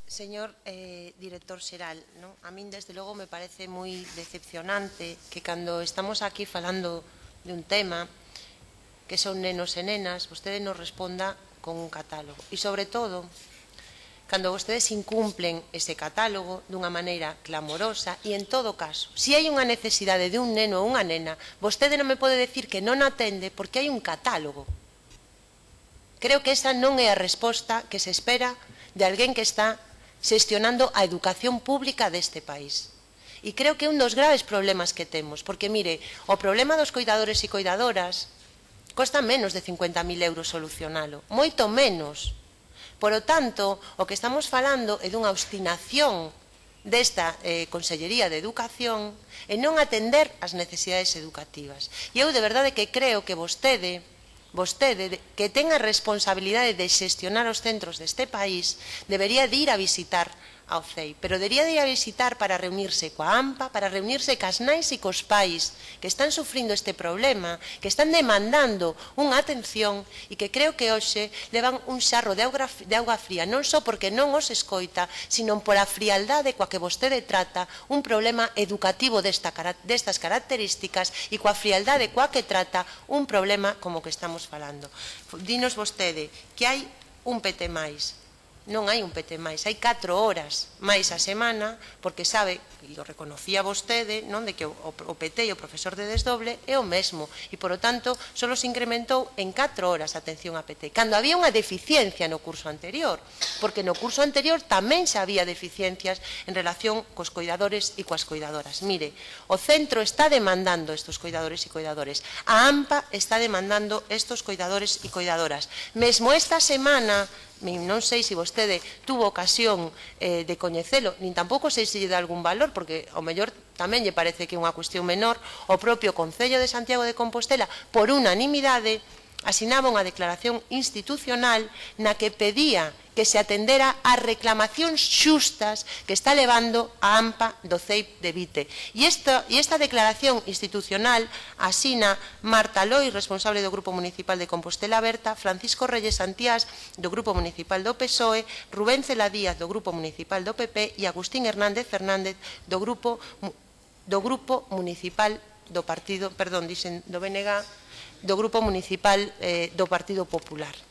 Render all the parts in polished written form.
Señor director xeral, a min desde logo me parece moi decepcionante que cando estamos aquí falando de un tema que son nenos e nenas, vostede nos responda con un catálogo. E, sobre todo, cando vostedes incumplen ese catálogo dunha maneira clamorosa e, en todo caso, se hai unha necesidade de un neno ou unha nena, vostede non me pode decir que non atende porque hai un catálogo. Creo que esa non é a resposta que se espera de alguén que está xestionando a educación pública deste país. E creo que é un dos graves problemas que temos, porque, mire, o problema dos coidadores e coidadoras costa menos de 50.000 euros solucionalo, moito menos. Por o tanto, o que estamos falando é dunha obstinación desta Consellería de Educación e non atender as necesidades educativas. E eu de verdade que creo que vostede que ten a responsabilidade de xestionar os centros deste país, debería de ir a visitar ao CEI, pero debería de ir a visitar para reunirse coa AMPA, para reunirse cas nais e cos pais que están sufrindo este problema, que están demandando unha atención e que creo que hoxe levan un xarro de auga fría, non só porque non os escoita, sino por a frialdade coa que vostede trata un problema educativo destas características e coa frialdade coa que trata un problema como o que estamos falando. Dinos vostede que hai un PT máis. Non hai un PT máis, hai 4 horas máis a semana, porque sabe, e o reconocía vostede, de que o PT e o profesor de desdoble é o mesmo, e, por o tanto, só se incrementou en 4 horas a atención a PT, cando había unha deficiencia no curso anterior, porque no curso anterior tamén xa había deficiencias en relación cos coidadores e coas coidadoras. Mire, o centro está demandando estes coidadores e coidadores, a AMPA está demandando estes coidadores e coidadoras. Mesmo esta semana, non sei se vostede tuvo ocasión de coñecelo, nin tampouco sei se lle dá algún valor, porque ao mellor tamén lle parece que é unha cuestión menor, o propio Concello de Santiago de Compostela, por unanimidade, asinaba unha declaración institucional na que pedía que se atendera as reclamacións xustas que está levando a AMPA do CEIP de Vite. E esta declaración institucional asina Marta Loi, responsable do Grupo Municipal de Compostela Aberta, Francisco Reyes Santiás, do Grupo Municipal do PSOE, Rubén Cela Díaz, do Grupo Municipal do PP, e Agustín Hernández Fernández, do Grupo Municipal do Partido, dixen do BNG, do Grupo Municipal do Partido Popular.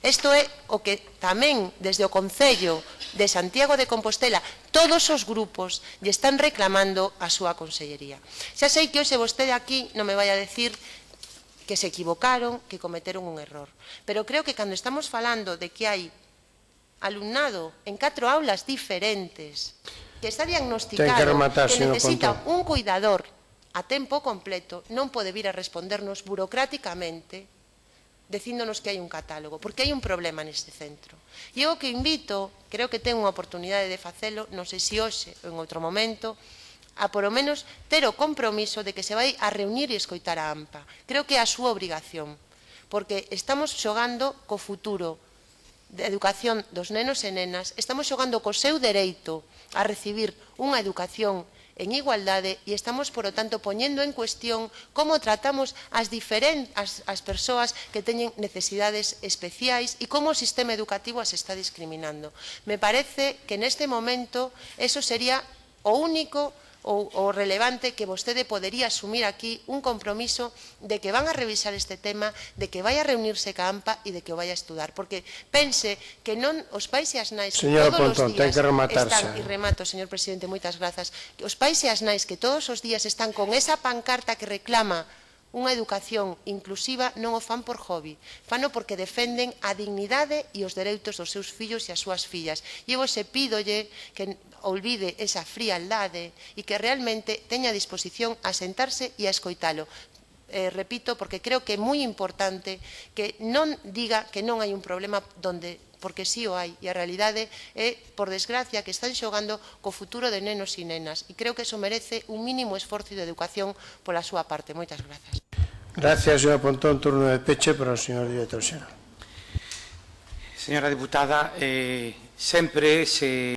Isto é o que tamén, desde o Concello de Santiago de Compostela, todos os grupos lle están reclamando a súa consellería. Xa sei que hoxe vostede aquí non me vai a decir que se equivocaron, que cometeron un error, pero creo que cando estamos falando de que hai alumnado en 4 aulas diferentes, que está diagnosticado que necesita un cuidador a tempo completo, non pode vir a respondernos burocráticamente dicíndonos que hai un catálogo, porque hai un problema neste centro. E eu que invito, creo que ten unha oportunidade de facelo, non sei se hoxe ou en outro momento, a polo menos ter o compromiso de que se vai a reunir e escoitar a AMPA. Creo que é a súa obrigación, porque estamos xogando co futuro de educación dos nenos e nenas, estamos xogando co seu dereito a recibir unha educación en igualdade e estamos, por o tanto, poñendo en cuestión como tratamos as persoas que teñen necesidades especiais e como o sistema educativo as está discriminando. Me parece que neste momento eso sería o único ou relevante que vostede podería asumir aquí un compromiso de que van a revisar este tema, de que vai a reunirse ca AMPA e de que o vai a estudar. Porque pense que non os pais e as nais que todos os días están, e remato, señor presidente, moitas grazas, os pais e as nais que todos os días están con esa pancarta que reclama unha educación inclusiva non o fan por hobby, fano porque defenden a dignidade e os dereitos dos seus fillos e as súas fillas. E eu se pídolle que olvide esa frialdade e que realmente teña a disposición a sentarse e a escoitalo. Repito, porque creo que é moi importante que non diga que non hai un problema porque sí o hai, e a realidade é, por desgracia, que están xogando co futuro de nenos e nenas, e creo que eso merece un mínimo esforzo de educación pola súa parte. Moitas grazas. Gracias, señora Pontón. Turno de peche para o señor director xeral. Señora diputada, sempre se